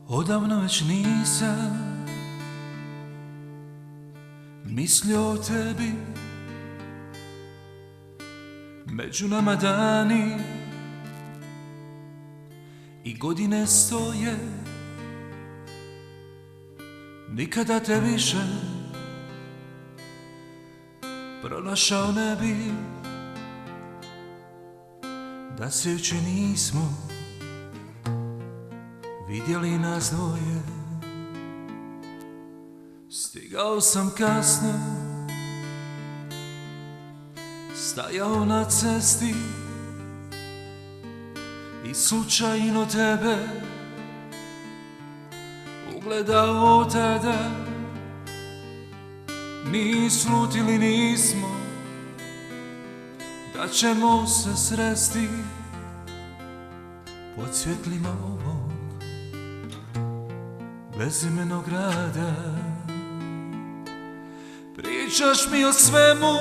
Odavno već nisam mislio o tebi, među nama dani i godine stoje, nikada te više pronašao ne bi, da se juče nismo vidjeli nas dvoje. Stigao sam kasno, stajao na cesti i slučajno tebe ugledao tada. Ni slutili nismo da ćemo se sresti pod svjetlima ovog bezimenog grada. Pričaš mi o svemu,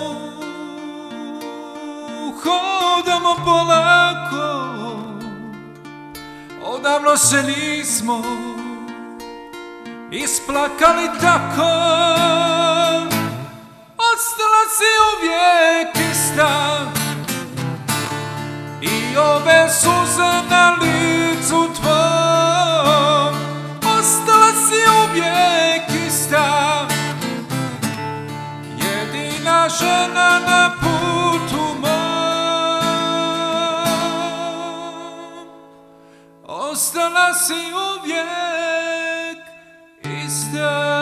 hodamo polako, odavno se nismo isplakali tako. Ostala si uvijek ista i ove suze na licu tvom. Ostala si uvijek ista, jedina žena na putu mom. Ostala si uvijek ista.